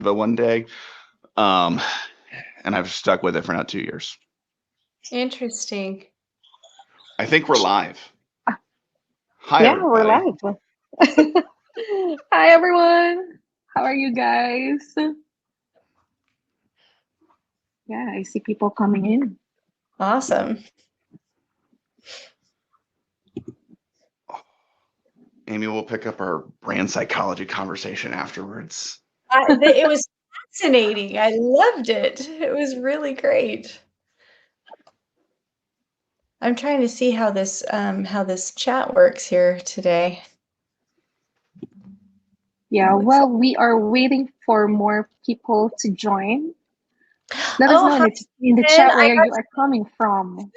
one day. And I've stuck with it for now 2 years. Interesting. I think we're live. Hi, Yeah, we're everybody. live. Hi, everyone. How are you guys? Yeah, I see people coming in. Awesome. Amy, we'll pick up our brand psychology conversation afterwards. It was fascinating. I loved it. It was really great. I'm trying to see how this chat works here today. Yeah, well, we are waiting for more people to join. Let us know Hi, in the Ethan. chat where you are coming from.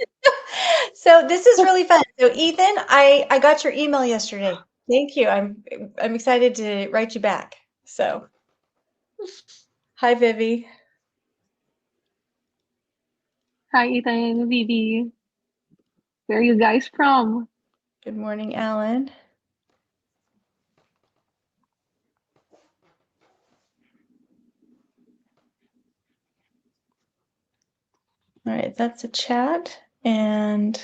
So this is really fun. So Ethan, I got your email yesterday. Thank you. I'm excited to write you back. So hi, Vivi. Hi, Ethan, Vivi. Where are you guys from? Good morning, Alan. All right, that's a chat. And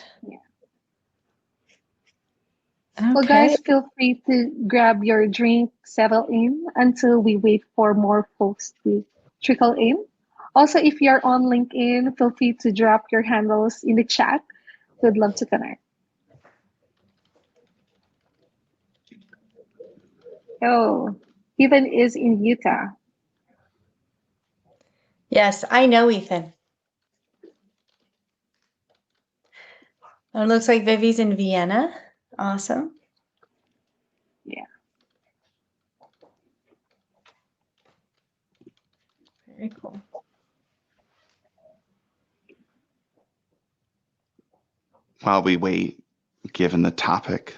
Well, okay. guys, feel free to grab your drink, settle in until we wait for more folks to trickle in. Also, if you're on LinkedIn, feel free to drop your handles in the chat. We'd love to connect. Oh, Ethan is in Utah. Yes, I know Ethan. It looks like Vivi's in Vienna. Awesome. Yeah. Very cool. While we wait, given the topic,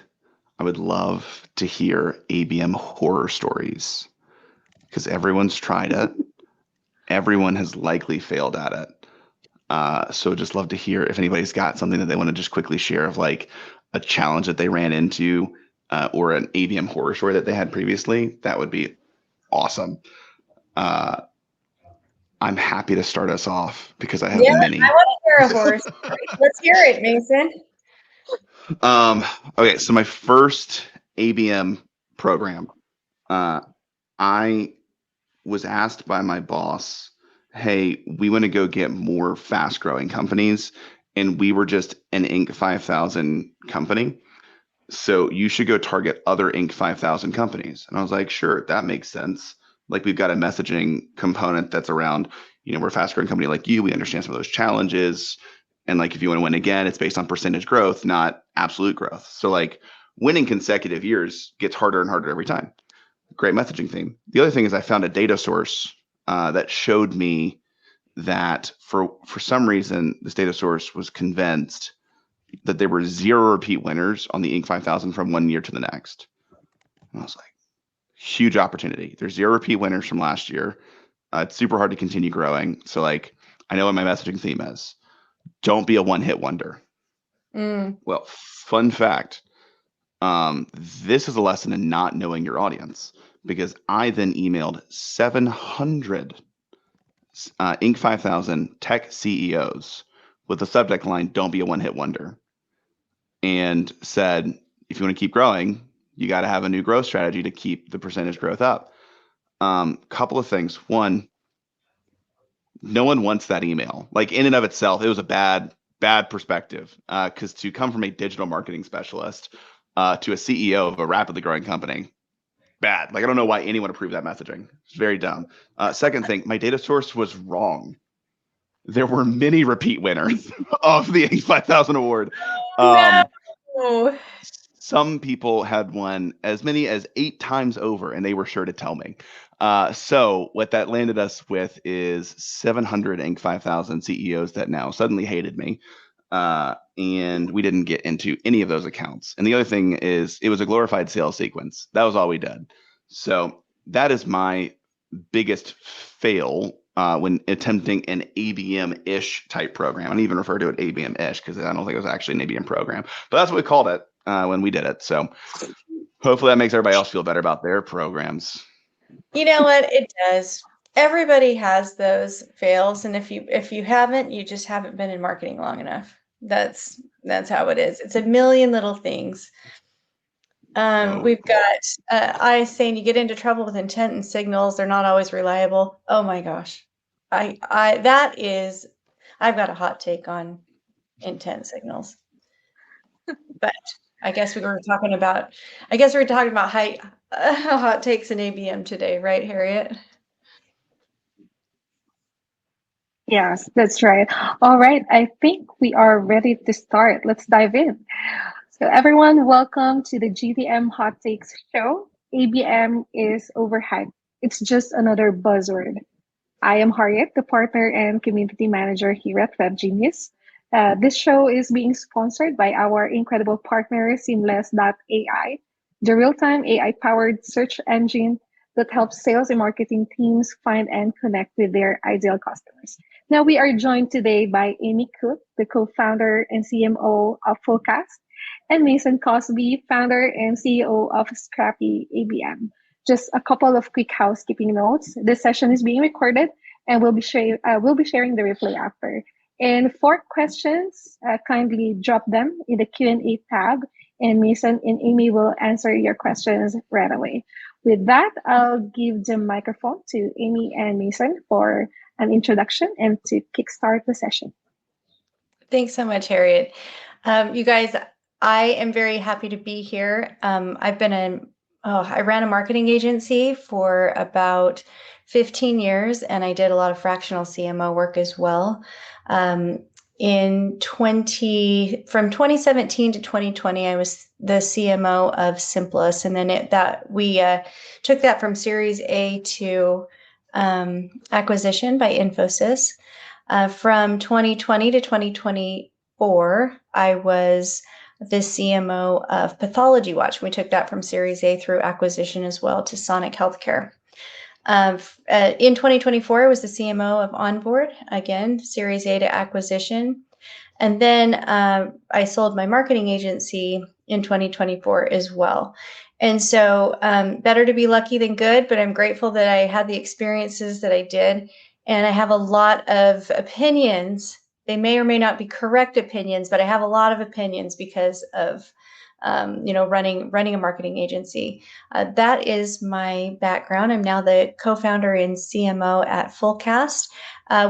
I would love to hear ABM horror stories because everyone's tried it. Everyone has likely failed at it. So just love to hear if anybody's got something that they want to just quickly share of like a challenge that they ran into or an ABM horror story that they had previously. That would be awesome. I'm happy to start us off because I have many. I want to hear a horror story. Let's hear it, Mason. Okay, so my first ABM program, I was asked by my boss, hey, we want to go get more fast growing companies. And we were just an Inc. 5000 company. So you should go target other Inc. 5000 companies. And I was like, sure, that makes sense. Like we've got a messaging component that's around, we're a fast growing company like you. We understand some of those challenges. And like if you want to win again, it's based on percentage growth, not absolute growth. So like winning consecutive years gets harder and harder every time. Great messaging theme. The other thing is I found a data source that showed me that for some reason this data source was convinced that there were 0 repeat winners on the Inc. 5000 from one year to the next. And I was like, huge opportunity. There's 0 repeat winners from last year. It's super hard to continue growing. So like, I know what my messaging theme is. Don't be a one-hit wonder. Well, fun fact. This is a lesson in not knowing your audience because I then emailed 700 Inc. 5000 tech CEOs with the subject line, don't be a one-hit wonder. And said, if you want to keep growing, you got to have a new growth strategy to keep the percentage growth up. Couple of things. One, no one wants that email. Like in and of itself, it was a bad perspective because to come from a digital marketing specialist to a CEO of a rapidly growing company, bad. Like I don't know why anyone approved that messaging. It's very dumb. Second thing, my data source was wrong. There were many repeat winners of the Inc. 5000 award. No. Some people had won as many as 8 times over, and they were sure to tell me. So what that landed us with is 700 Inc. 5000 CEOs that now suddenly hated me. And we didn't get into any of those accounts. And the other thing is it was a glorified sales sequence. That was all we did. So that is my biggest fail when attempting an ABM-ish type program. I don't even refer to it ABM-ish because I don't think it was actually an ABM program. But that's what we called it when we did it. So hopefully that makes everybody else feel better about their programs. You know what? It does. Everybody has those fails, and if you haven't, you just haven't been in marketing long enough. That's how it is. It's a million little things. We've got I saying you get into trouble with intent and signals. They're not always reliable. Oh my gosh, I've got a hot take on intent signals. But I guess we were talking about hot takes in ABM today, right, Harriet? Yes, that's right. All right, I think we are ready to start. Let's dive in. So, everyone, welcome to the GTM Hot Takes show. ABM is overhyped. It's just another buzzword. I am Harriet, the partner and community manager here at WebGenius. This show is being sponsored by our incredible partner, Seamless.ai, the real time AI powered search engine that helps sales and marketing teams find and connect with their ideal customers. Now, we are joined today by Amy Cook, the co founder and CMO of Fullcast, and Mason Cosby, founder and CEO of Scrappy ABM. Just a couple of quick housekeeping notes. This session is being recorded and we'll be sharing the replay after. And for questions, kindly drop them in the Q&A tab, and Mason and Amy will answer your questions right away. With that, I'll give the microphone to Amy and Mason for an introduction and to kickstart the session. Thanks so much, Harriet. You guys, I am very happy to be here. I ran a marketing agency for about 15 years, and I did a lot of fractional CMO work as well. From 2017 to 2020, I was the CMO of Simplus, and then we took that from Series A to acquisition by Infosys. From 2020 to 2024, I was the CMO of Pathology Watch. We took that from Series A through acquisition as well to Sonic Healthcare. In 2024, I was the CMO of Onboard, again, Series A to acquisition. And then I sold my marketing agency in 2024 as well. And so better to be lucky than good, but I'm grateful that I had the experiences that I did. And I have a lot of opinions. They may or may not be correct opinions, but I have a lot of opinions because of running a marketing agency. That is my background. I'm now the co-founder and CMO at Fullcast,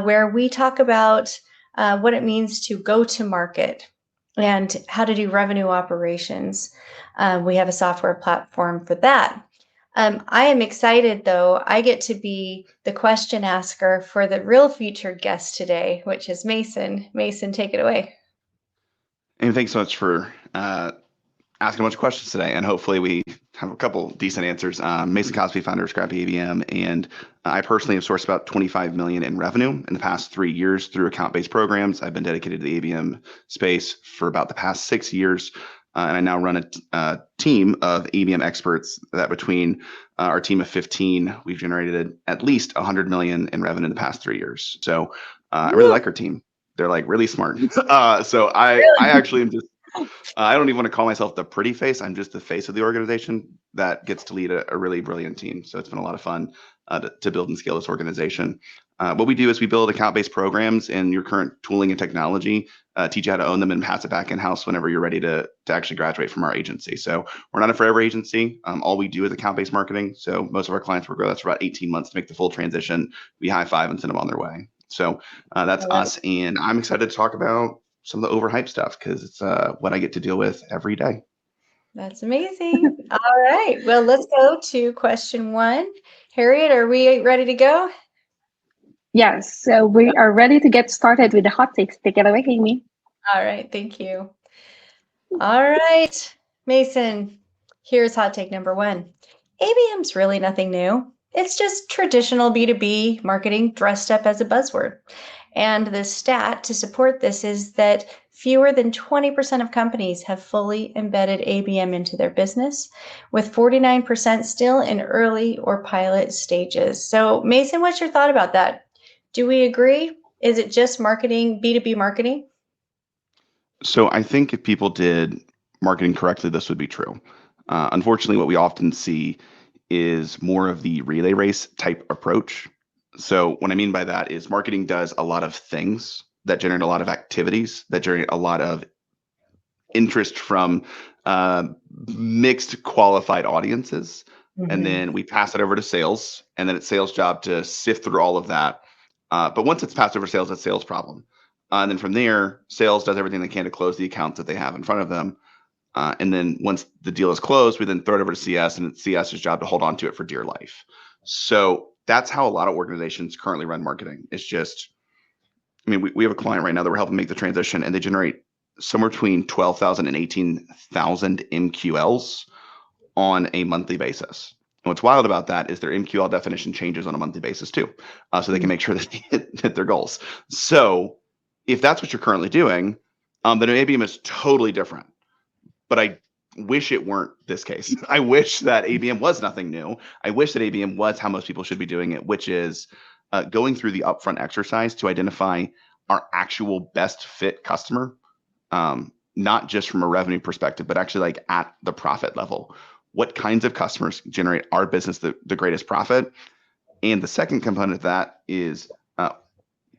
where we talk about what it means to go to market and how to do revenue operations. We have a software platform for that. I am excited, though. I get to be the question asker for the real featured guest today, which is Mason. Mason, take it away. And thanks so much for asking a bunch of questions today, and hopefully we have a couple decent answers. Mason Cosby, founder of Scrappy ABM, and I personally have sourced about $25 million in revenue in the past 3 years through account-based programs. I've been dedicated to the ABM space for about the past 6 years, and I now run a team of ABM experts that between our team of 15, we've generated at least $100 million in revenue in the past 3 years. So I really like our team. They're like really smart. So I actually am just I don't even want to call myself the pretty face. I'm just the face of the organization that gets to lead a really brilliant team. So it's been a lot of fun to build and scale this organization. What we do is we build account-based programs in your current tooling and technology, teach you how to own them and pass it back in-house whenever you're ready to actually graduate from our agency. So we're not a forever agency. All we do is account-based marketing. So most of our clients work with us for about 18 months to make the full transition. We high five and send them on their way. So that's us. And I'm excited to talk about some of the overhyped stuff because it's what I get to deal with every day. That's amazing. All right. Well, let's go to question 1. Harriet, are we ready to go? Yes, so we are ready to get started with the hot takes. Take it away, Amy. All right. Thank you. All right, Mason, here's hot take number 1. ABM's really nothing new. It's just traditional B2B marketing dressed up as a buzzword. And the stat to support this is that fewer than 20% of companies have fully embedded ABM into their business, with 49% still in early or pilot stages. So, Mason, what's your thought about that? Do we agree? Is it just marketing, B2B marketing? So I think if people did marketing correctly, this would be true. Unfortunately, what we often see is more of the relay race type approach. So what I mean by that is marketing does a lot of things that generate a lot of activities that generate a lot of interest from uh, mixed qualified audiences. And Mm-hmm. then we pass it over to sales, and then it's sales' job to sift through all of that. But once it's passed over to sales, it's sales' problem. And then from there, sales does everything they can to close the accounts that they have in front of them. And then once the deal is closed, we then throw it over to CS, and it's CS's job to hold on to it for dear life. So that's how a lot of organizations currently run marketing. It's just, I mean, we have a client right now that we're helping make the transition, and they generate somewhere between 12,000 and 18,000 MQLs on a monthly basis. And what's wild about that is their MQL definition changes on a monthly basis too, so they can make sure that they hit their goals. So if that's what you're currently doing, then an ABM is totally different. But I wish it weren't this case. I wish that ABM was nothing new. I wish that ABM was how most people should be doing it, which is going through the upfront exercise to identify our actual best fit customer, not just from a revenue perspective, but actually like at the profit level. What kinds of customers generate our business the greatest profit? And the second component of that is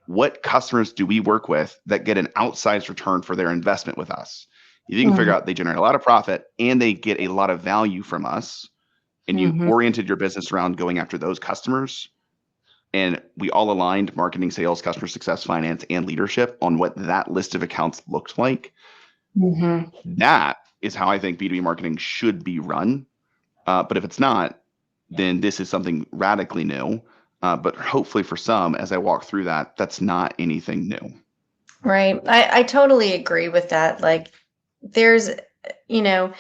what customers do we work with that get an outsized return for their investment with us? If you can figure out they generate a lot of profit and they get a lot of value from us, and you Mm-hmm. oriented your business around going after those customers, and we all aligned marketing, sales, customer success, finance, and leadership on what that list of accounts looked like, Mm-hmm. that is how I think B2B marketing should be run. But if it's not, then this is something radically new. But hopefully for some, as I walk through that, that's not anything new. Right. I totally agree with that. Like there's, you know,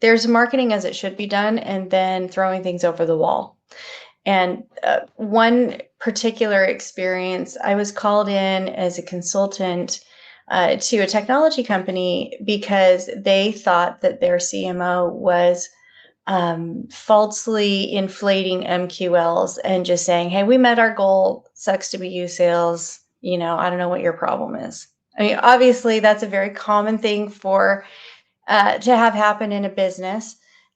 there's marketing as it should be done and then throwing things over the wall. And one particular experience, I was called in as a consultant to a technology company because they thought that their CMO was falsely inflating MQLs and just saying, "Hey, we met our goal. Sucks to be you, sales. I don't know what your problem is." I mean, obviously, that's a very common thing for to have happen in a business.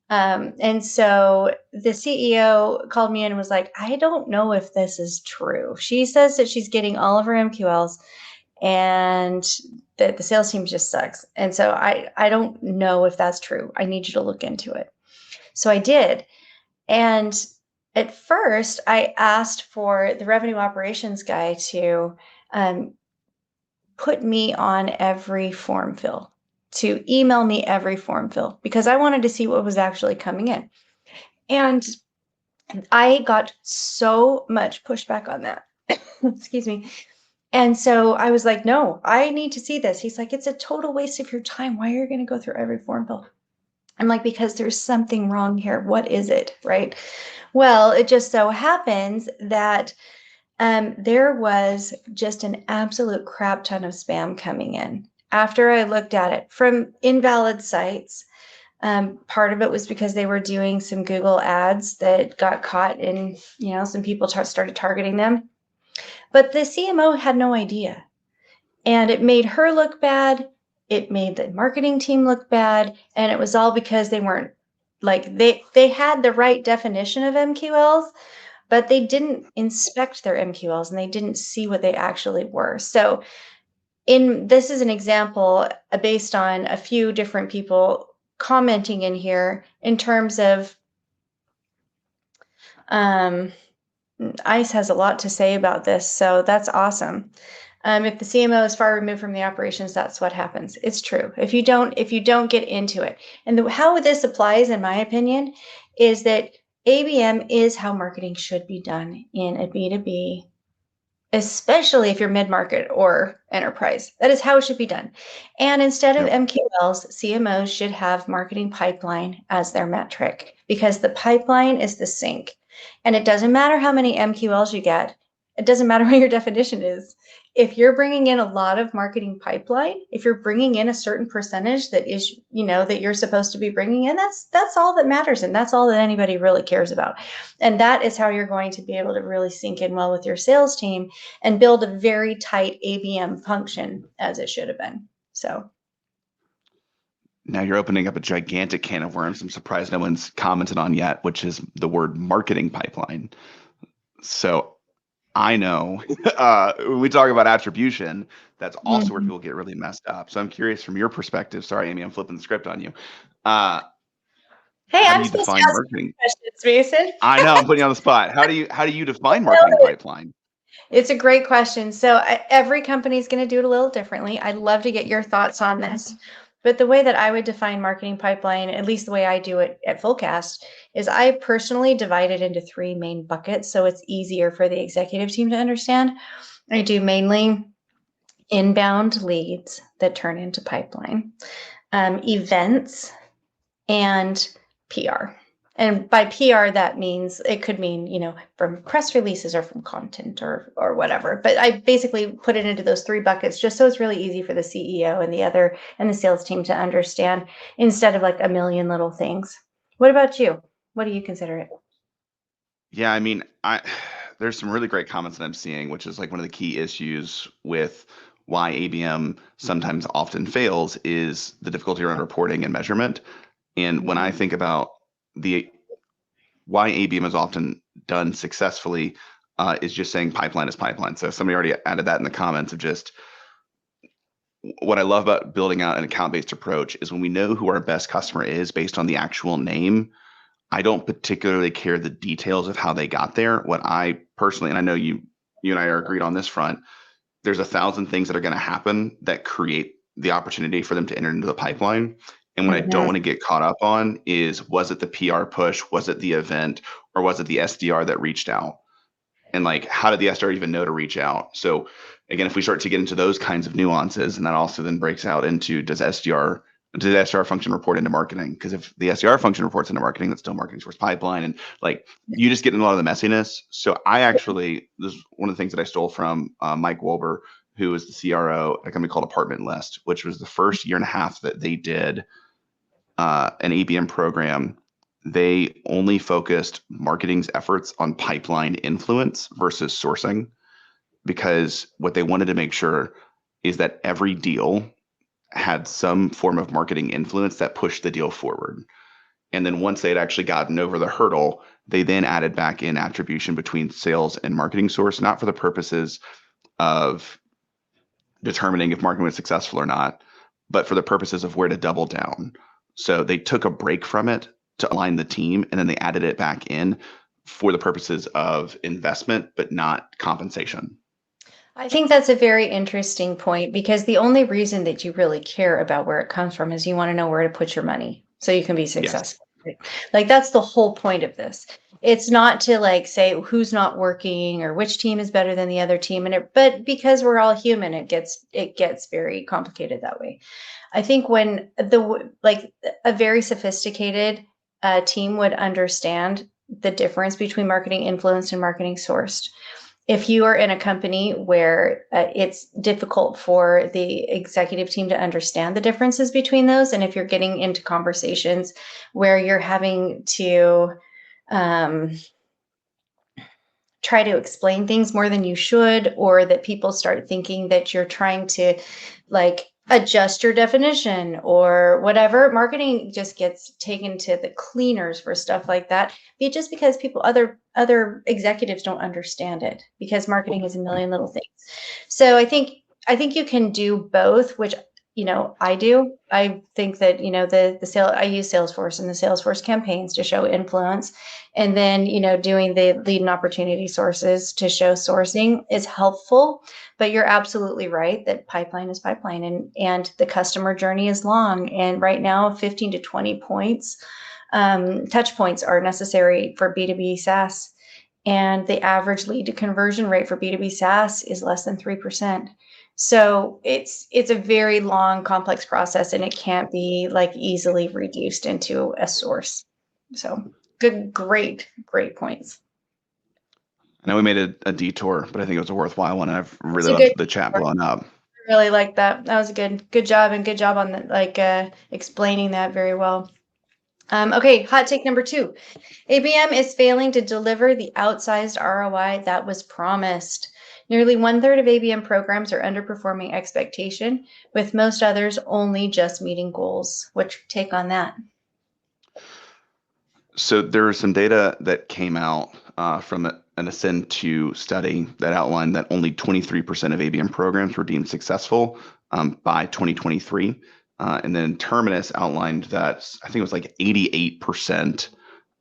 And so the CEO called me in and was like, "I don't know if this is true. She says that she's getting all of her MQLs and that the sales team just sucks. And so I don't know if that's true. I need you to look into it." So I did. And at first, I asked for the revenue operations guy to um, put me on every form fill, to email me every form fill, because I wanted to see what was actually coming in. And I got so much pushback on that. Excuse me. And so I was like, "No, I need to see this." He's like, "It's a total waste of your time. Why are you going to go through every form fill?" I'm like, "Because there's something wrong here. What is it?" Right. Well, it just so happens that there was just an absolute crap ton of spam coming in after I looked at it from invalid sites. Part of it was because they were doing some Google ads that got caught and, some people started targeting them. But the CMO had no idea. And it made her look bad. It made the marketing team look bad. And it was all because they weren't like, they had the right definition of MQLs, but they didn't inspect their MQLs and they didn't see what they actually were. So this is an example based on a few different people commenting in here in terms of ICE has a lot to say about this, so that's awesome. If the CMO is far removed from the operations, that's what happens. It's true. If you don't get into it, and how this applies, in my opinion, is that ABM is how marketing should be done in a B2B, especially if you're mid-market or enterprise. That is how it should be done. And instead of MQLs, CMOs should have marketing pipeline as their metric, because the pipeline is the sink. And it doesn't matter how many MQLs you get. It doesn't matter what your definition is. If you're bringing in a lot of marketing pipeline, if you're bringing in a certain percentage that is, that you're supposed to be bringing in, that's all that matters. And that's all that anybody really cares about. And that is how you're going to be able to really sink in well with your sales team and build a very tight ABM function as it should have been. So Now you're opening up a gigantic can of worms I'm surprised no one's commented on yet, which is the word marketing pipeline. So I know when we talk about attribution, that's also where Mhm. people get really messed up. So I'm curious from your perspective. Sorry, Amy, I'm flipping the script on you. Uh, Hey, how do I'm you supposed to define ask marketing? questions, Mason. I know I'm putting you on the spot. How do you define marketing pipeline? It's a great question. So every company is going to do it a little differently. I'd love to get your thoughts on this. But the way that I would define marketing pipeline, at least the way I do it at Fullcast, is I personally divide it into three main buckets. So it's easier for the executive team to understand. I do mainly inbound leads that turn into pipeline, events, and PR. And by PR, that means it could mean, from press releases or from content or whatever. But I basically put it into those three buckets just so it's really easy for the CEO and the sales team to understand instead of like a million little things. What about you? What do you consider it? Yeah, I mean, there's some really great comments that I'm seeing, which is like one of the key issues with why ABM sometimes often fails is the difficulty around reporting and measurement. And when I think about the why ABM is often done successfully, is just saying pipeline is pipeline. So somebody already added that in the comments of just what I love about building out an account-based approach is when we know who our best customer is based on the actual name. I don't particularly care the details of how they got there. What I personally, and I know you and I are agreed on this front, there's 1,000 things that are going to happen that create the opportunity for them to enter into the pipeline. And what I don't Mhm. want to get caught up on is, was it the PR push, was it the event, or was it the SDR that reached out? And like, how did the SDR even know to reach out? So again, if we start to get into those kinds of nuances, and that also then breaks out into, does the SDR function report into marketing? Because if the SDR function reports into marketing, that's still marketing source pipeline. And like, you just get into a lot of the messiness. So this is one of the things that I stole from Mike Wolber, who was the CRO at a company called Apartment List, which was the first year and a half that they did an ABM program. They only focused marketing's efforts on pipeline influence versus sourcing, because what they wanted to make sure is that every deal had some form of marketing influence that pushed the deal forward. And then once they had actually gotten over the hurdle, they then added back in attribution between sales and marketing source, not for the purposes of determining if marketing was successful or not, but for the purposes of where to double down. So they took a break from it to align the team, and then they added it back in for the purposes of investment, but not compensation. I think that's a very interesting point because the only reason that you really care about where it comes from is you want to know where to put your money so you can be Yes. successful. Right? Like that's the whole point of this. It's not to like say who's not working or which team is better than the other team, but because we're all human, it gets very complicated that way. I think when a very sophisticated team would understand the difference between marketing influenced and marketing sourced. If you are in a company where it's difficult for the executive team to understand the differences between those, and if you're getting into conversations where you're having to um, try to explain things more than you should, or that people start thinking that you're trying to like adjust your definition or whatever, marketing just gets taken to the cleaners for stuff like that. Just because other executives don't understand it, because marketing is a million little things. So I think you can do both, which I do. I think that the sale I use Salesforce and the Salesforce campaigns to show influence, and then doing the lead and opportunity sources to show sourcing is helpful. But you're absolutely right that pipeline is pipeline, and the customer journey is long. And right now, 15 to 20 points, touch points are necessary for B2B SaaS, and the average lead to conversion rate for B2B SaaS is less than 3%. So it's a very long, complex process, and it can't be like easily reduced into a source. So great points. I know we made a detour, but I think it was a worthwhile one. I've That's really a good. loved the chat blowing up. I really like that. That was a good job, and good job on explaining that very well. Okay, hot take number 2. ABM is failing to deliver the outsized ROI that was promised. Nearly 1/3 of ABM programs are underperforming expectation, with most others only just meeting goals. What's your take on that? So there was some data that came out from an Ascend 2 study that outlined that only 23% of ABM programs were deemed successful by 2023. And then Terminus outlined that I think it was like 88%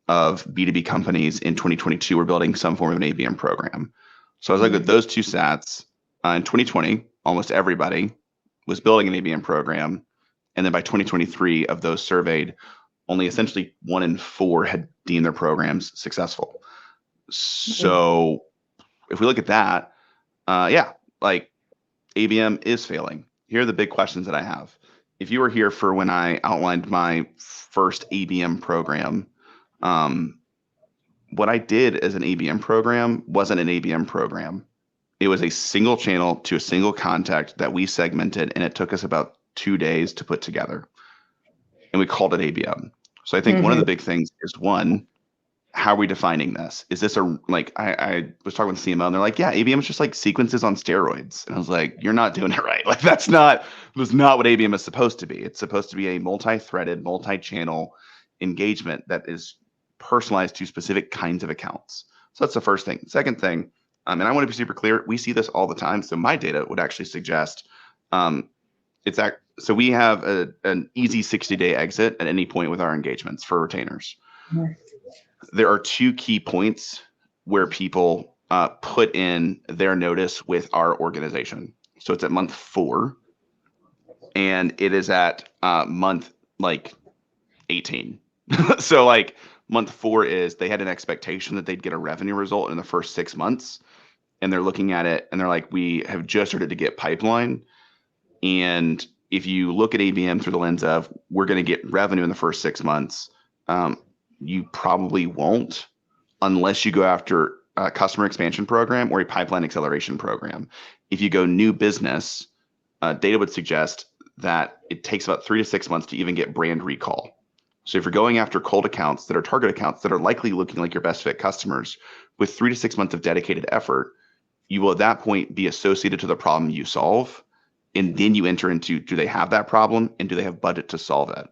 of B2B companies in 2022 were building some form of an ABM program. So I was like, with those two stats, in 2020, almost everybody was building an ABM program. And then by 2023, of those surveyed, only essentially 1 in 4 had deemed their programs successful. So if we look at that, like ABM is failing. Here are the big questions that I have. If you were here for when I outlined my first ABM program, what I did as an ABM program wasn't an ABM program. It was a single channel to a single contact that we segmented, and it took us about 2 days to put together. And we called it ABM. So I think one of the big things is, one, how are we defining this? Is this I was talking with the CMO and they're like, yeah, ABM is just like sequences on steroids. And I was like, you're not doing it right. Like that's not what ABM is supposed to be. It's supposed to be a multi-threaded, multi-channel engagement that is personalized to specific kinds of accounts. So that's the first thing. Second thing, and I want to be super clear, we see this all the time. So my data would actually suggest so we have an easy 60-day exit at any point with our engagements for retainers. There are 2 key points where people put in their notice with our organization. So it's at month 4, and it is at month 18. So month 4 is they had an expectation that they'd get a revenue result in the first 6 months, and they're looking at it and they're like, we have just started to get pipeline. And if you look at ABM through the lens of we're going to get revenue in the first 6 months, you probably won't unless you go after a customer expansion program or a pipeline acceleration program. If you go new business, data would suggest that it takes about 3 to 6 months to even get brand recall. So if you're going after cold accounts that are target accounts that are likely looking like your best fit customers, with 3 to 6 months of dedicated effort, you will at that point be associated to the problem you solve. And then you enter into, do they have that problem and do they have budget to solve it?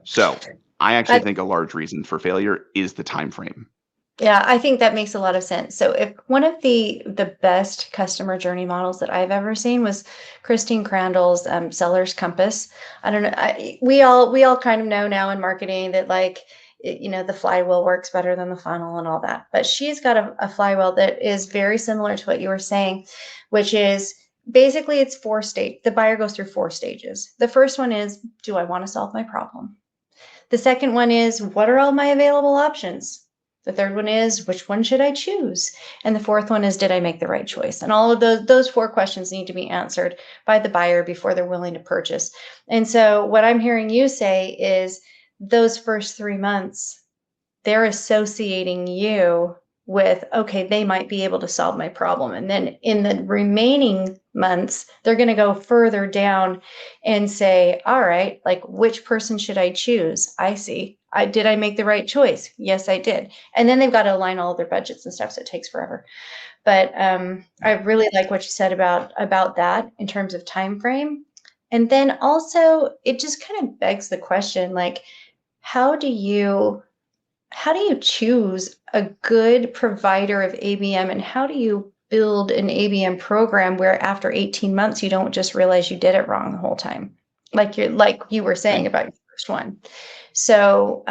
So I actually think a large reason for failure is the time frame. Yeah, I think that makes a lot of sense. So if one of the best customer journey models that I've ever seen was Christine Crandall's Seller's Compass. I don't know. We all kind of know now in marketing that the flywheel works better than the funnel and all that. But she's got a flywheel that is very similar to what you were saying, which is basically it's 4 stages. The buyer goes through 4 stages. The first one is, do I want to solve my problem? The second one is, what are all my available options? The third one is, which one should I choose? And the fourth one is, did I make the right choice? And all of those 4 questions need to be answered by the buyer before they're willing to purchase. And so what I'm hearing you say is those first 3 months, they're associating you with, okay, they might be able to solve my problem. And then in the remaining months, they're going to go further down and say, all right, which person should I choose? I see. Did I make the right choice? Yes, I did. And then they've got to align all of their budgets and stuff. So it takes forever. But I really like what you said about that in terms of time frame. And then also it just kind of begs the question, how do you choose a good provider of ABM, and how do you build an ABM program where after 18 months you don't just realize you did it wrong the whole time, like you were saying about your first one? So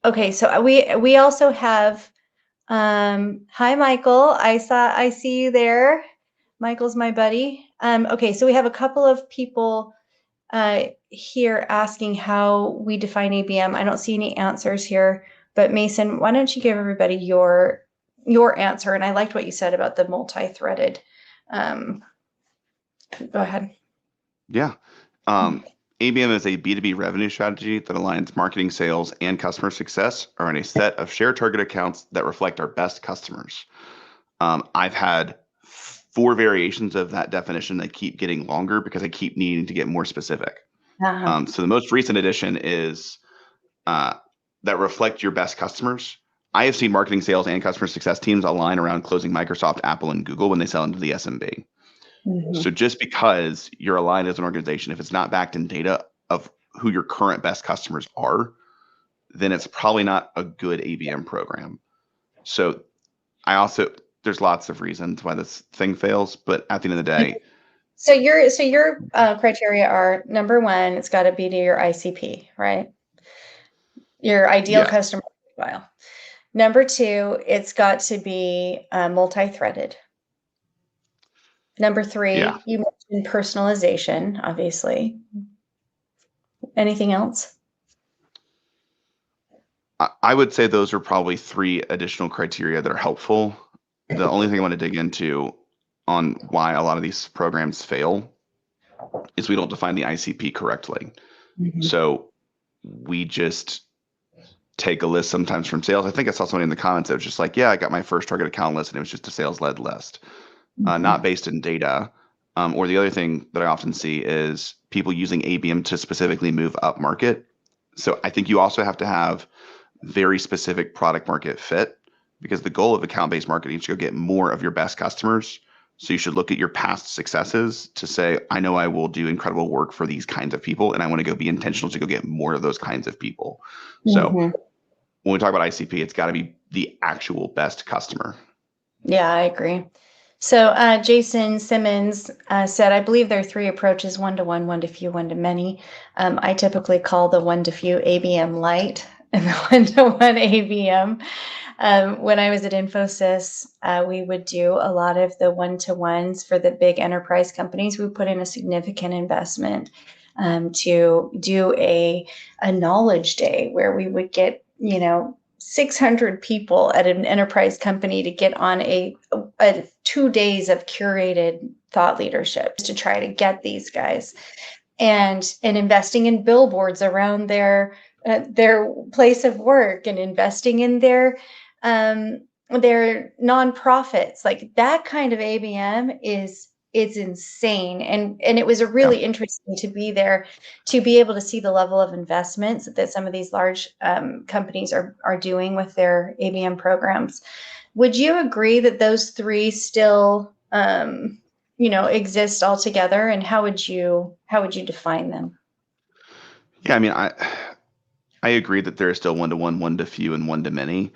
okay, so we also have hi Michael, I see you there. Michael's my buddy. Okay, so we have a couple of people here asking how we define ABM. I don't see any answers here. But Mason, why don't you give everybody your answer? And I liked what you said about the multi-threaded. Go ahead. Yeah. ABM is a B2B revenue strategy that aligns marketing, sales, and customer success around a set of shared target accounts that reflect our best customers. I've had 4 variations of that definition that keep getting longer because I keep needing to get more specific. So the most recent addition is that reflect your best customers. I have seen marketing, sales, and customer success teams align around closing Microsoft, Apple, and Google when they sell into the SMB. So just because you're aligned as an organization, if it's not backed in data of who your current best customers are, then it's probably not a good ABM program. So there's lots of reasons why this thing fails, but at the end of the day, So your criteria are, number one, it's got to be to your ICP, right? Your ideal yes, customer profile. Number two, it's got to be multi-threaded. Number yeah. three, you mentioned personalization, obviously. Anything else? I would say those are probably 3 additional criteria that are helpful. The only thing I want to dig into on why a lot of these programs fail is we don't define the ICP correctly. So we just take a list sometimes from sales. I think I saw somebody in the comments that was just like, yeah, I got my first target account list and it was just a sales led list, not based in data. Or the other thing that I often see is people using ABM to specifically move up market. So I think you also have to have very specific product market fit, because the goal of account-based marketing is to go get more of your best customers. So you should look at your past successes to say, I know I will do incredible work for these kinds of people, and I want to go be intentional to go get more of those kinds of people. So when we talk about ICP, it's got to be the actual best customer. Yeah, I agree. So Jason Simmons said, I believe there are 3 approaches: one-to-one, one-to-few, one-to-many. I typically call the one-to-few ABM light and the one-to-one ABM. When I was at Infosys, we would do a lot of the one-to-ones for the big enterprise companies. We put in a significant investment to do a knowledge day where we would get, 600 people at an enterprise company to get on a 2 days of curated thought leadership to try to get these guys, and investing in billboards around their place of work, and investing in their nonprofits. Like, that kind of ABM is insane. And it was a really interesting to be there, to be able to see the level of investments that some of these large companies are doing with their ABM programs. Would you agree that those 3 still exist altogether, and how would you define them? Yeah, I mean, I agree that there is still one-to-one, one-to-few, and one-to-many.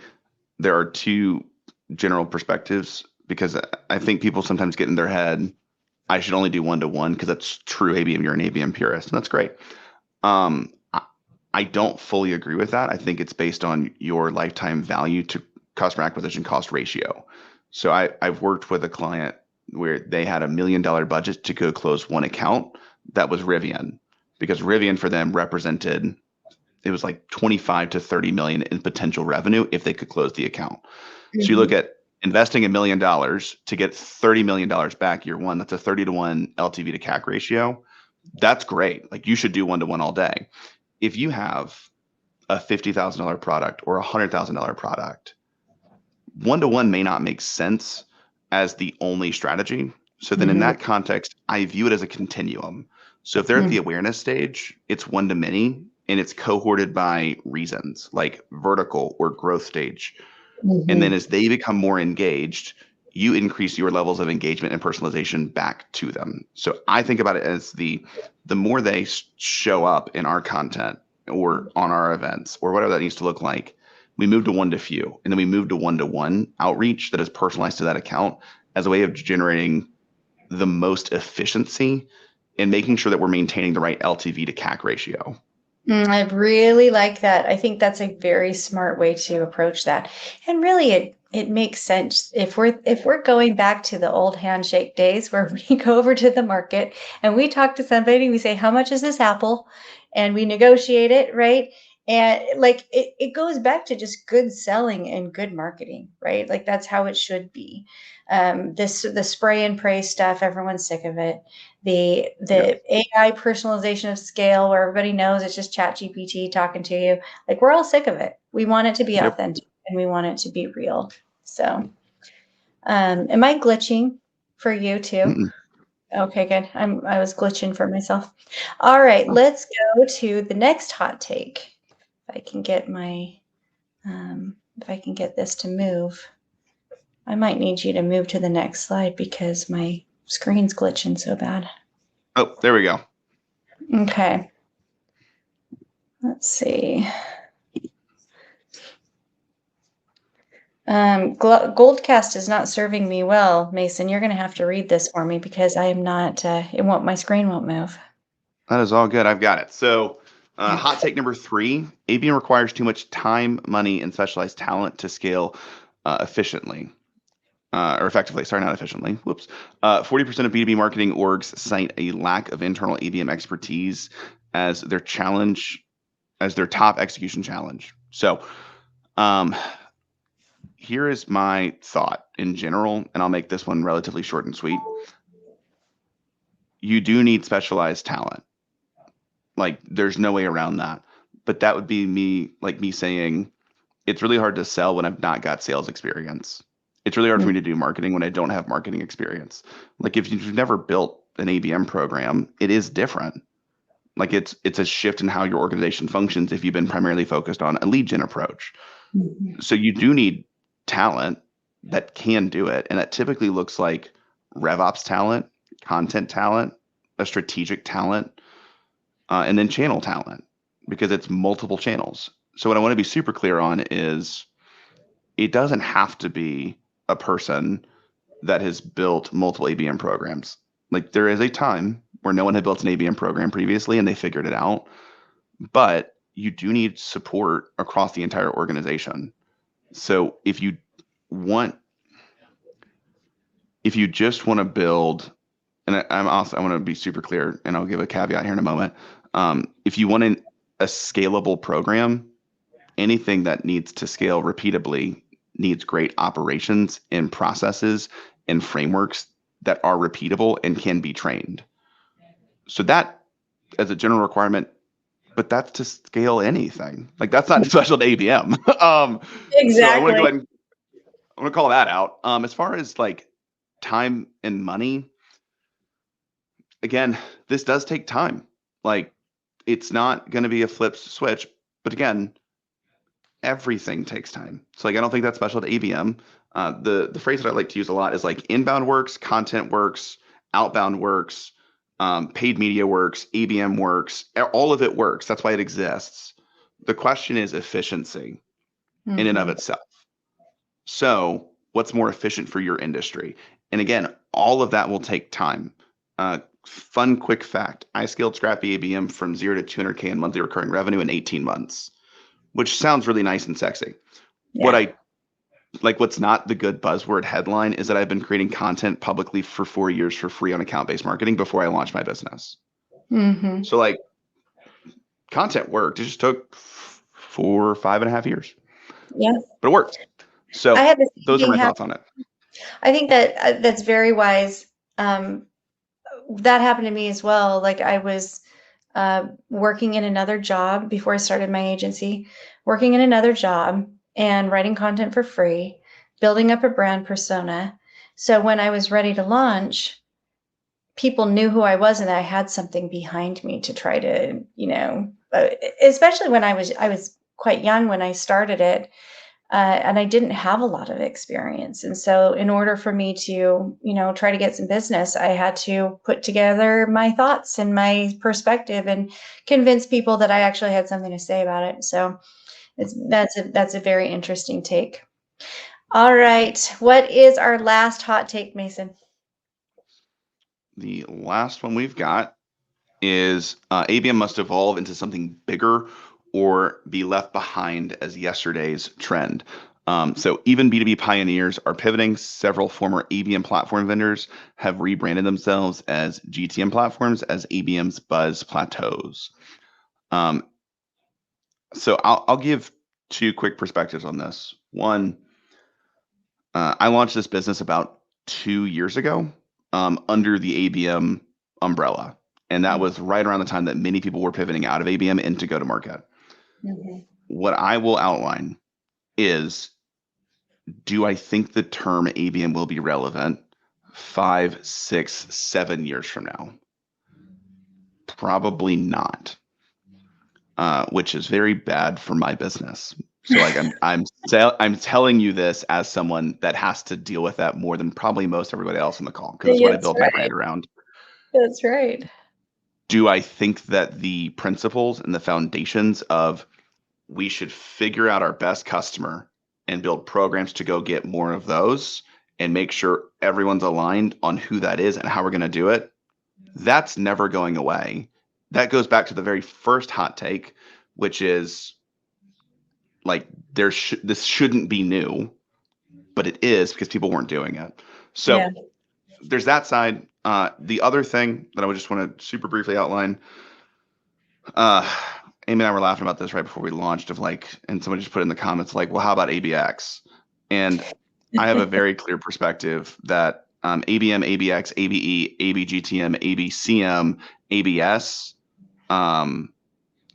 There are 2 general perspectives, because I think people sometimes get in their head, I should only do one-to-one because that's true ABM. You're an ABM purist, and that's great. I don't fully agree with that. I think it's based on your lifetime value to customer acquisition cost ratio. So I've worked with a client where they had $1 million budget to go close one account that was Rivian, because Rivian for them represented, it was like 25 to 30 million in potential revenue if they could close the account. So you look at investing $1 million to get $30 million back year one. That's a 30-to-1 LTV to CAC ratio. That's great. Like, you should do one-to-one all day. If you have a $50,000 product or a $100,000 product, one-to-one may not make sense as the only strategy. So then in that context, I view it as a continuum. So if they're at the awareness stage, it's one-to-many, and it's cohorted by reasons like vertical or growth stage. And then as they become more engaged, you increase your levels of engagement and personalization back to them. So I think about it as the more they show up in our content or on our events or whatever that needs to look like, we move to one-to-few, and then we move to one-to-one outreach that is personalized to that account as a way of generating the most efficiency and making sure that we're maintaining the right LTV to CAC ratio. I really like that. I think that's a very smart way to approach that. And really, it makes sense if we're going back to the old handshake days, where we go over to the market and we talk to somebody, we say, how much is this apple? And we negotiate it, right? And like, it goes back to just good selling and good marketing, right? Like, that's how it should be. The spray and pray stuff, everyone's sick of it. The AI personalization of scale, where everybody knows it's just ChatGPT talking to you. Like, we're all sick of it. We want it to be authentic, and we want it to be real. So, am I glitching for you too? Mm-mm. Okay, good. I was glitching for myself. All right, let's go to the next hot take. If I can get this to move. I might need you to move to the next slide because my screen's glitching so bad. Oh, there we go. Okay. Let's see. Goldcast is not serving me well, Mason. You're going to have to read this for me because I am not. My screen won't move. That is all good. I've got it. So, Okay. hot take number 3: ABM requires too much time, money, and specialized talent to scale efficiently. Or effectively, sorry, not efficiently. Whoops. 40% of B2B marketing orgs cite a lack of internal ABM expertise as their top execution challenge. So, here is my thought in general, and I'll make this one relatively short and sweet. You do need specialized talent. Like, there's no way around that. But that would be me saying it's really hard to sell when I've not got sales experience. It's really hard for me to do marketing when I don't have marketing experience. Like, if you've never built an ABM program, it is different. Like, it's a shift in how your organization functions if you've been primarily focused on a lead gen approach. So you do need talent that can do it, and that typically looks like RevOps talent, content talent, a strategic talent, and then channel talent, because it's multiple channels. So what I want to be super clear on is it doesn't have to be a person that has built multiple ABM programs. Like, there is a time where no one had built an ABM program previously and they figured it out, but you do need support across the entire organization. So if you just want to build, and I want to be super clear, and I'll give a caveat here in a moment. If you want a scalable program, anything that needs to scale repeatably needs great operations and processes and frameworks that are repeatable and can be trained. So that, as a general requirement, but that's to scale anything. Like, that's not special to ABM. Exactly. So I want to go ahead and I'm going to call that out. As far as like time and money, again, this does take time. Like, it's not going to be a flip switch, but again, everything takes time. So like, I don't think that's special to ABM. The phrase that I like to use a lot is like inbound works, content works, outbound works, paid media works, ABM works. All of it works. That's why it exists. The question is efficiency in and of itself. So what's more efficient for your industry? And again, all of that will take time. Fun quick fact: I scaled Scrappy ABM from 0 to 200K in monthly recurring revenue in 18 months, which sounds really nice and sexy. Yeah. What's not the good buzzword headline is that I've been creating content publicly for 4 years for free on account-based marketing before I launched my business. So like, content worked. It just took 5.5 years. Yeah. But it worked. So those are my thoughts on it. I think that that's very wise. That happened to me as well. Like, I was working in another job before I started my agency, working in another job and writing content for free, building up a brand persona. So when I was ready to launch, people knew who I was and I had something behind me to try to, especially when I was quite young when I started it. And I didn't have a lot of experience. And so in order for me to, try to get some business, I had to put together my thoughts and my perspective and convince people that I actually had something to say about it. So that's a very interesting take. All right. What is our last hot take, Mason? The last one we've got is ABM must evolve into something bigger or be left behind as yesterday's trend. So even B2B pioneers are pivoting. Several former ABM platform vendors have rebranded themselves as GTM platforms as ABM's buzz plateaus. So I'll give 2 quick perspectives on this. One, I launched this business about 2 years ago under the ABM umbrella. And that was right around the time that many people were pivoting out of ABM into go-to-market. What I will outline is, do I think the term ABM will be relevant 5, 6, 7 years from now? Probably not, which is very bad for my business. So like, I'm telling you this as someone that has to deal with that more than probably most everybody else on the call, because it's what I build my brand around. That's right. Do I think that the principles and the foundations of we should figure out our best customer and build programs to go get more of those and make sure everyone's aligned on who that is and how we're going to do it, that's never going away. That goes back to the very first hot take, which is like this shouldn't be new, but it is because people weren't doing it. So Yeah. there's that side. The other thing that I would just want to super briefly outline, Amy and I were laughing about this right before we launched and somebody just put in the comments like, well, how about ABX? And I have a very clear perspective that ABM, ABX, ABE, ABGTM, ABCM, ABS,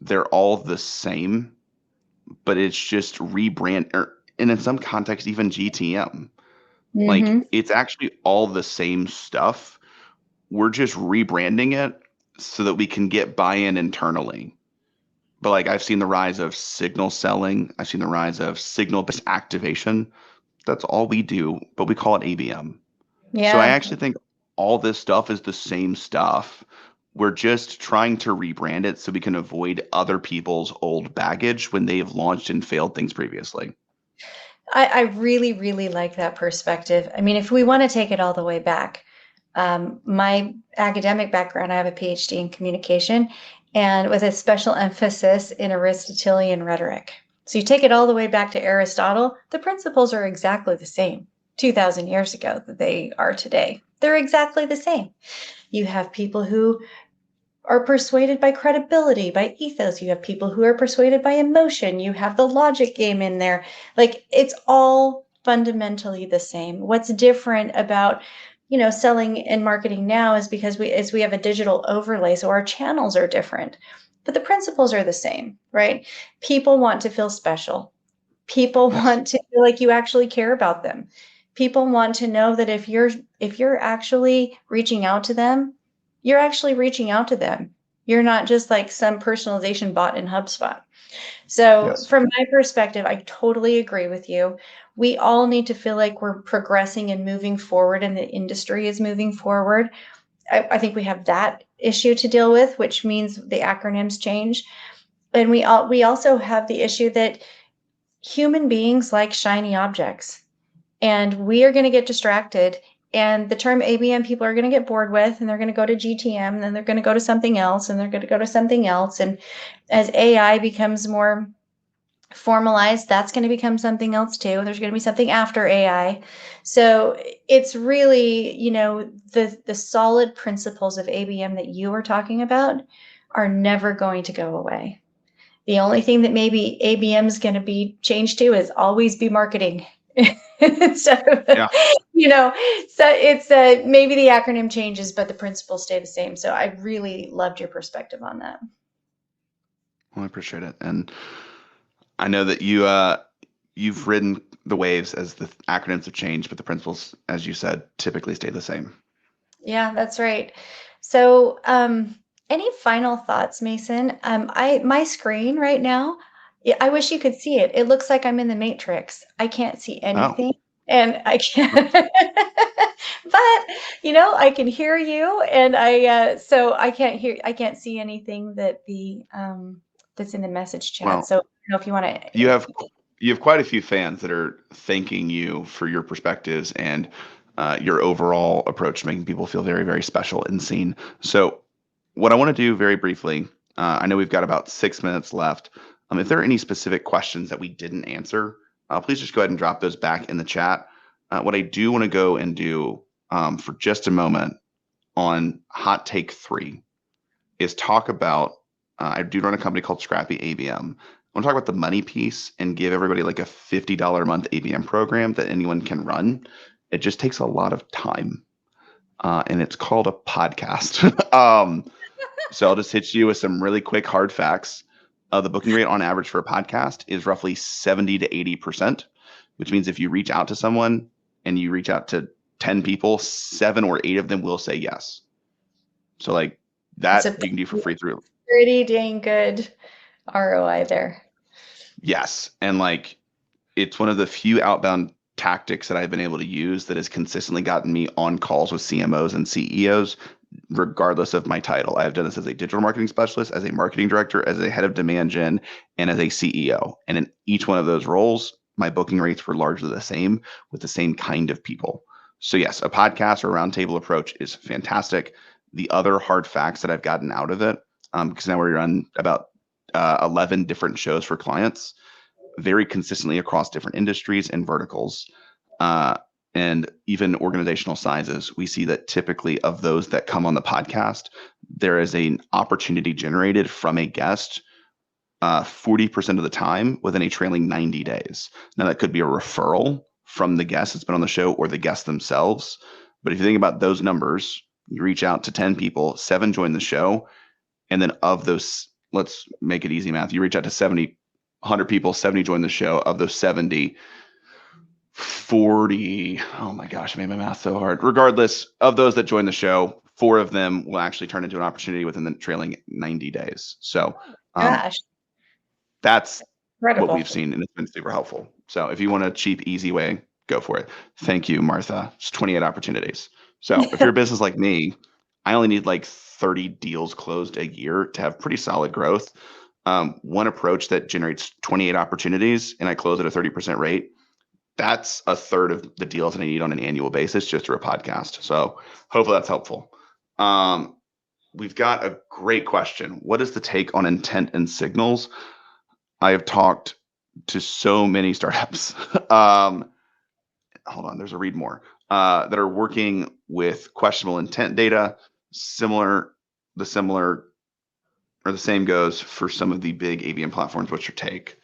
they're all the same, but it's just rebrand, and in some context, even GTM. Like, it's actually all the same stuff. We're just rebranding it so that we can get buy-in internally. But like, I've seen the rise of signal selling. I've seen the rise of signal-based activation. That's all we do, but we call it ABM. Yeah. So I actually think all this stuff is the same stuff. We're just trying to rebrand it so we can avoid other people's old baggage when they've launched and failed things previously. I really, really like that perspective. I mean, if we want to take it all the way back, my academic background, I have a PhD in communication and with a special emphasis in Aristotelian rhetoric. So you take it all the way back to Aristotle, the principles are exactly the same 2,000 years ago that they are today. They're exactly the same. You have people who are persuaded by credibility, by ethos. You have people who are persuaded by emotion. You have the logic game in there. Like, it's all fundamentally the same. What's different about, selling and marketing now is because we have a digital overlay, so our channels are different, but the principles are the same, right? People want to feel special. People want to feel like you actually care about them. People want to know that if you're actually reaching out to them, you're actually reaching out to them. You're not just like some personalization bot in HubSpot. So from my perspective, I totally agree with you. We all need to feel like we're progressing and moving forward, and the industry is moving forward. I think we have that issue to deal with, which means the acronyms change. And we also have the issue that human beings like shiny objects, and we are going to get distracted. And the term ABM people are going to get bored with, and they're going to go to GTM, and then they're going to go to something else, and they're going to go to something else. And as AI becomes more formalized, that's going to become something else too. There's going to be something after AI. So it's really, the solid principles of ABM that you were talking about are never going to go away. The only thing that maybe ABM is going to be changed to is always be marketing. So, Yeah. So it's maybe the acronym changes, but the principles stay the same. So I really loved your perspective on that. Well, I appreciate it. And I know that you've ridden the waves as the acronyms have changed, but the principles, as you said, typically stay the same. Yeah, that's right. So any final thoughts, Mason? My screen right now, I wish you could see it. It looks like I'm in the Matrix. I can't see anything, and I can't. But I can hear you, and so I can't see anything that that's in the message chat. Well, so I don't know if you want to. You have quite a few fans that are thanking you for your perspectives and your overall approach to making people feel very, very special and seen. So what I want to do very briefly, I know we've got about 6 minutes left. If there are any specific questions that we didn't answer, please just go ahead and drop those back in the chat. What I do want to go and do for just a moment on hot take 3 is talk about, I do run a company called Scrappy ABM. I want to talk about the money piece and give everybody like a $50 a month ABM program that anyone can run. It just takes a lot of time. And it's called a podcast. So I'll just hit you with some really quick hard facts. The booking rate on average for a podcast is roughly 70 to 80%, which means if you reach out to someone and you reach out to 10 people, 7 or 8 of them will say yes. So like that you can do for free through. Pretty dang good ROI there. Yes. And like, it's one of the few outbound tactics that I've been able to use that has consistently gotten me on calls with CMOs and CEOs, regardless of my title. I've done this as a digital marketing specialist, as a marketing director, as a head of demand gen, and as a CEO. And in each one of those roles, my booking rates were largely the same with the same kind of people. So yes, a podcast or roundtable approach is fantastic. The other hard facts that I've gotten out of it, because now we run about 11 different shows for clients, very consistently across different industries and verticals, uh, and even organizational sizes. We see that typically of those that come on the podcast, there is an opportunity generated from a guest 40% of the time within a trailing 90 days. Now, that could be a referral from the guest that's been on the show or the guests themselves. But if you think about those numbers, you reach out to 10 people, 7 join the show. And then of those, let's make it easy math. You reach out to 70, 100 people, 70 join the show. Of those 70, 40, oh my gosh, I made my math so hard. Regardless of those that join the show, 4 of them will actually turn into an opportunity within the trailing 90 days. So Gosh, that's what incredible. we've seen, and it's been super helpful. So if you want a cheap, easy way, go for it. Thank you, Martha. It's 28 opportunities. So if you're a business like me, I only need like 30 deals closed a year to have pretty solid growth. One approach that generates 28 opportunities and I close at a 30% rate, that's a third of the deals that I need on an annual basis just through a podcast. So hopefully that's helpful. We've got a great question. What is the take on intent and signals? I have talked to so many startups. Hold on, there's a read more that are working with questionable intent data. The same goes for some of the big ABM platforms. What's your take?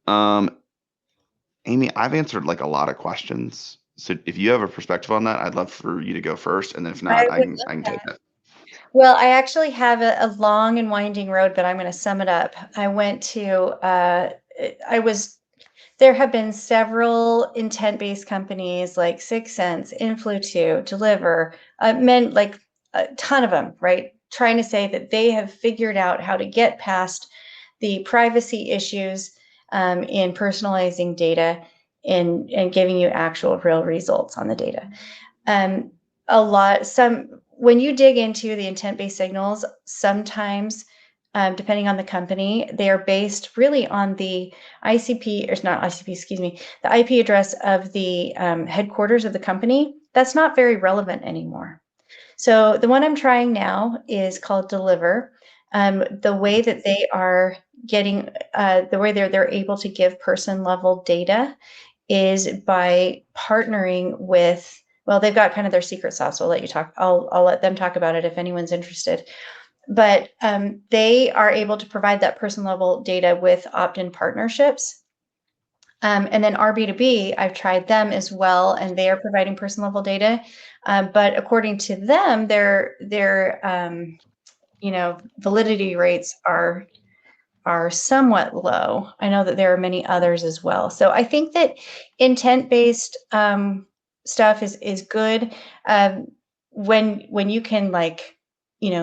Amy, I've answered like a lot of questions. So if you have a perspective on that, I'd love for you to go first. And then if not, I can take it. Well, I actually have a long and winding road, but I'm going to sum it up. I went to, there have been several intent-based companies like Six Sense, Influ2, Deliver, like a ton of them, right? Trying to say that they have figured out how to get past the privacy issues in personalizing data and giving you actual real results on the data. When you dig into the intent-based signals, sometimes, depending on the company, they are based really on the ICP, or not ICP, excuse me, the IP address of the headquarters of the company. That's not very relevant anymore. So the one I'm trying now is called Deliver. The way that they are getting, the way they're able to give person level data is by partnering with, well, they've got kind of their secret sauce. So I'll let them talk about it if anyone's interested. But they are able to provide that person level data with opt-in partnerships. And then RB2B, I've tried them as well, and they are providing person level data. But according to them, their validity rates are somewhat low. I know that there are many others as well. So I think that intent-based stuff is good when you can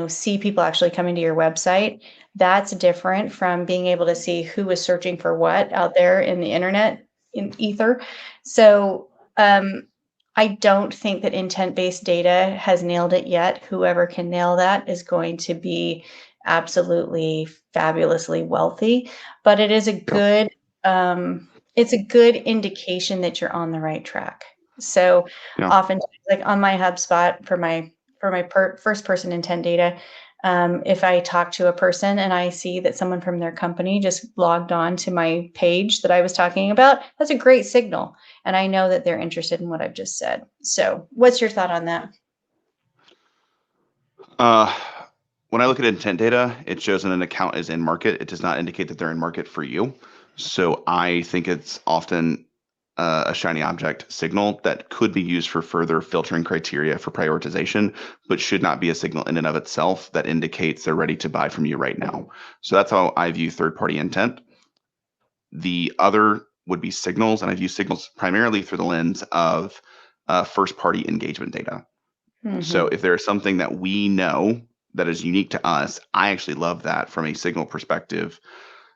see people actually coming to your website. That's different from being able to see who is searching for what out there in the internet, in ether. So I don't think that intent-based data has nailed it yet. Whoever can nail that is going to be absolutely fabulously wealthy, but it is a good indication that you're on the right track. So often, like on my HubSpot for my first person intent data, if I talk to a person and I see that someone from their company just logged on to my page that I was talking about, that's a great signal. And I know that they're interested in what I've just said. So what's your thought on that? When I look at intent data, it shows that an account is in market. It does not indicate that they're in market for you. So I think it's often a shiny object signal that could be used for further filtering criteria for prioritization, but should not be a signal in and of itself that indicates they're ready to buy from you right now. So that's how I view third-party intent. The other would be signals, and I view signals primarily through the lens of first-party engagement data. Mm-hmm. So if there's something that we know that is unique to us, I actually love that from a signal perspective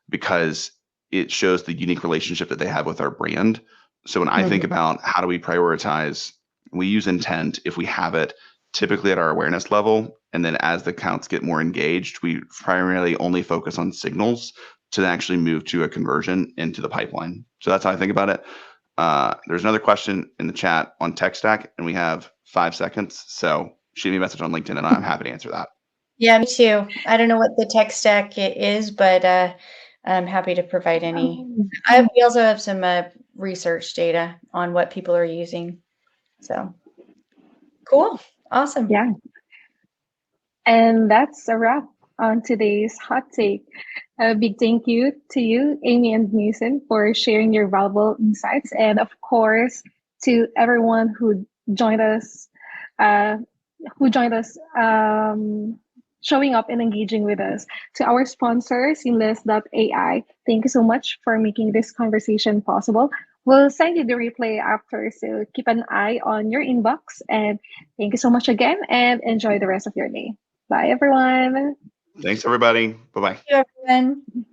because it shows the unique relationship that they have with our brand. So when I think about how do we prioritize, we use intent if we have it typically at our awareness level. And then as the accounts get more engaged, we primarily only focus on signals to actually move to a conversion into the pipeline. So that's how I think about it. There's another question in the chat on tech stack, and we have 5 seconds. So shoot me a message on LinkedIn, and I'm happy to answer that. Yeah, me too. I don't know what the tech stack is, but I'm happy to provide any. We also have some research data on what people are using. So cool. Awesome. Yeah. And that's a wrap on today's hot take. A big thank you to you, Amy and Mason, for sharing your valuable insights, and of course to everyone who joined us, uh, showing up and engaging with us. To our sponsor, Seamless.ai, thank you so much for making this conversation possible. We'll send you the replay after, so keep an eye on your inbox. And thank you so much again, and enjoy the rest of your day. Bye, everyone. Thanks, everybody. Bye-bye. Thank you, everyone.